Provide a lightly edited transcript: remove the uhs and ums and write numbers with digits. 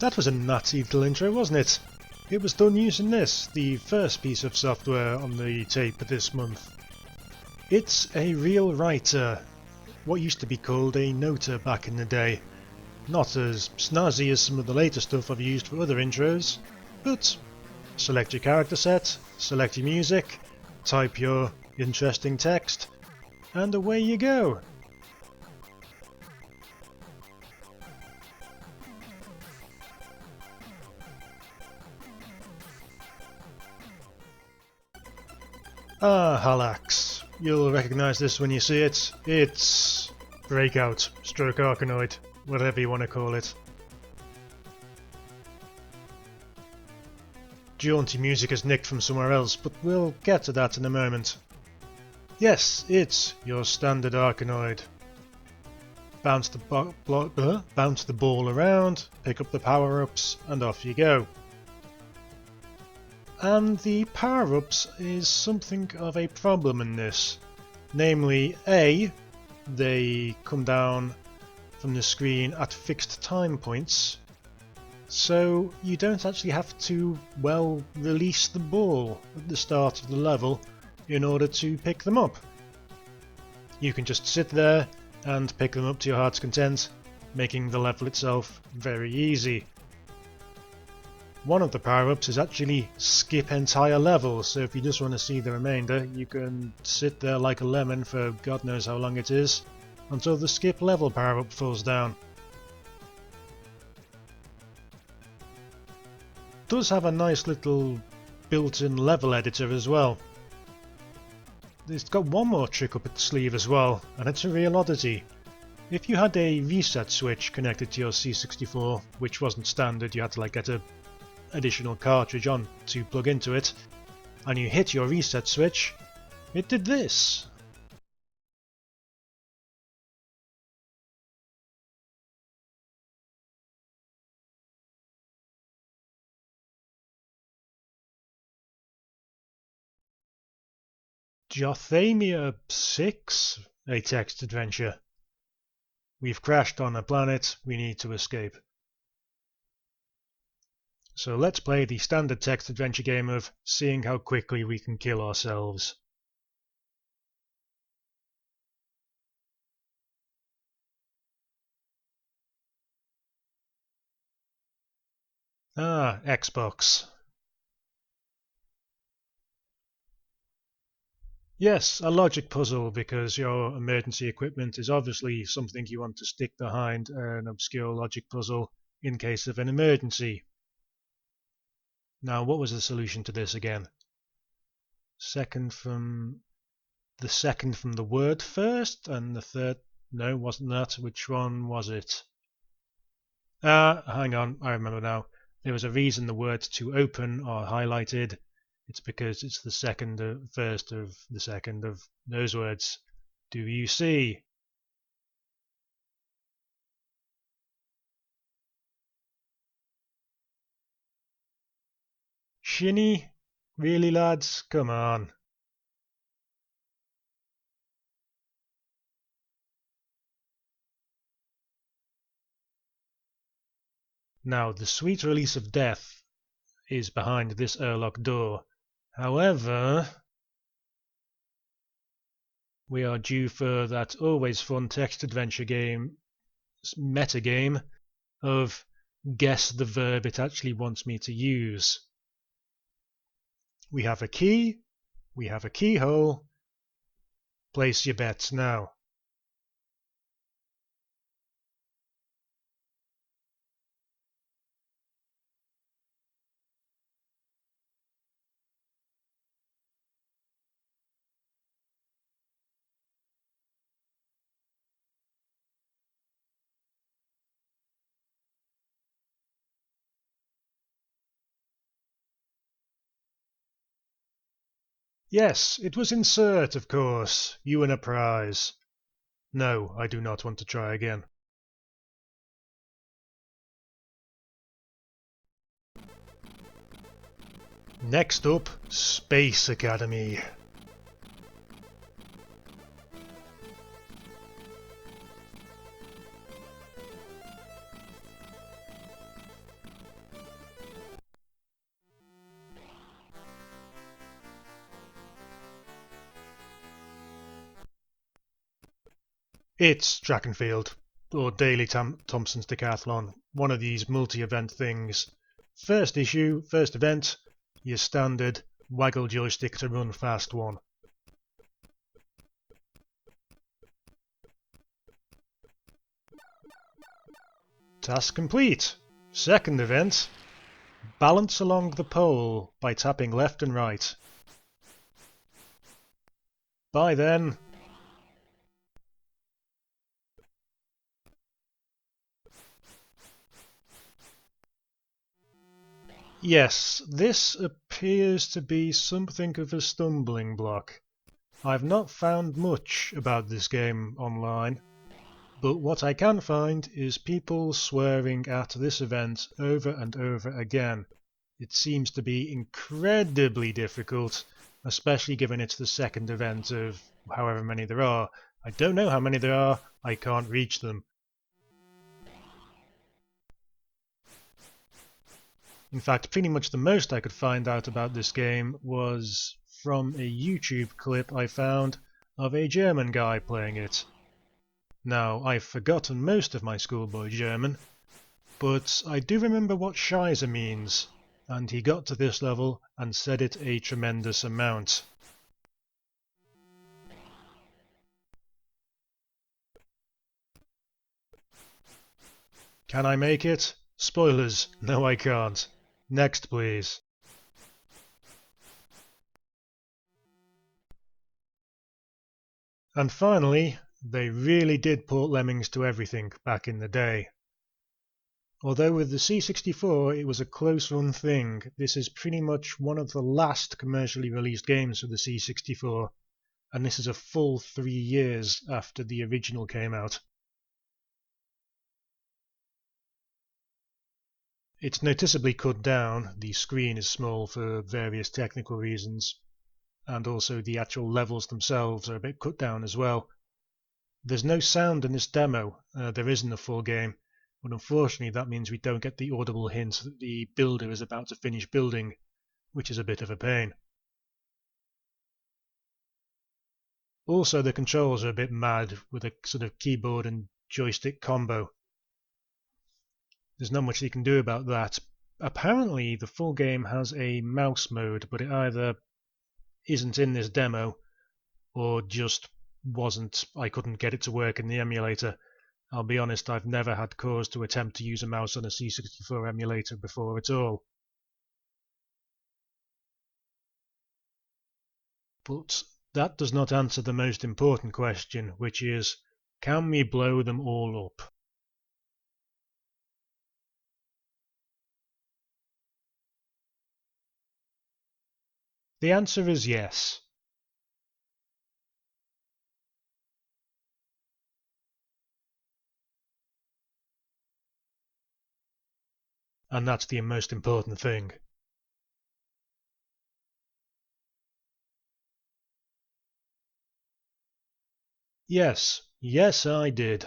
That was a nutty little intro, wasn't it? It was done using this, the first piece of software on the tape this month. It's a real writer, what used to be called a noter back in the day. Not as snazzy as some of the later stuff I've used for other intros, but select your character set, select your music, type your interesting text, and away you go. Ah, Hallax. You'll recognise this when you see it. It's Breakout Stroke Arkanoid, whatever you want to call it. Jaunty music is nicked from somewhere else, but we'll get to that in a moment. Yes, it's your standard Arkanoid. Bounce the ball around, pick up the power-ups, and off you go. And the power-ups is something of a problem in this. Namely, A, they come down from the screen at fixed time points, so you don't actually have to, well, release the ball at the start of the level in order to pick them up. You can just sit there and pick them up to your heart's content, making the level itself very easy. One of the power-ups is actually skip entire levels, so if you just want to see the remainder, you can sit there like a lemon for God knows how long it is, until the skip level power-up falls down. It does have a nice little built-in level editor as well. It's got one more trick up its sleeve as well, and it's a real oddity. If you had a reset switch connected to your C64, which wasn't standard, you had to get a additional cartridge on to plug into it, and you hit your reset switch, it did this. Jhothamia 6? A text adventure. We've crashed on a planet, we need to escape. So let's play the standard text adventure game of seeing how quickly we can kill ourselves. Ah, Xbox. Yes, a logic puzzle, because your emergency equipment is obviously something you want to stick behind an obscure logic puzzle in case of an emergency. Now, what was the solution to this again? The second from the word first, and the third... No, wasn't that. Which one was it? Hang on, I remember now. There was a reason the words to open are highlighted. It's because it's the first of the second of those words. Do you see? Shinny? Really, lads? Come on. Now, the sweet release of death is behind this airlock door. However, we are due for that always fun text adventure game, meta game, of guess the verb it actually wants me to use. We have a key, we have a keyhole. Place your bets now. Yes, it was insert, of course. You win a prize. No, I do not want to try again. Next up, Space Academy. It's track and field, or Daily Thompson's Decathlon, one of these multi-event things. First issue, first event, your standard waggle joystick to run fast one. Task complete. Second event, balance along the pole by tapping left and right. Bye then. Yes, this appears to be something of a stumbling block. I've not found much about this game online, but what I can find is people swearing at this event over and over again. It seems to be incredibly difficult, especially given it's the second event of however many there are. I don't know how many there are, I can't reach them. In fact, pretty much the most I could find out about this game was from a YouTube clip I found of a German guy playing it. Now, I've forgotten most of my schoolboy German, but I do remember what Scheiße means, and he got to this level and said it a tremendous amount. Can I make it? Spoilers, no I can't. Next please. And finally, they really did port Lemmings to everything back in the day. Although with the C64 it was a close run thing, this is pretty much one of the last commercially released games for the C64, and this is a full 3 years after the original came out. It's noticeably cut down, the screen is small for various technical reasons, and also the actual levels themselves are a bit cut down as well. There's no sound in this demo, there is in the full game, but unfortunately that means we don't get the audible hint that the builder is about to finish building, which is a bit of a pain. Also the controls are a bit mad with a sort of keyboard and joystick combo. There's not much you can do about that. Apparently the full game has a mouse mode, but it either isn't in this demo or just wasn't. I couldn't get it to work in the emulator. I'll be honest, I've never had cause to attempt to use a mouse on a C64 emulator before at all. But that does not answer the most important question, which is, can we blow them all up? The answer is yes. And that's the most important thing. Yes, I did.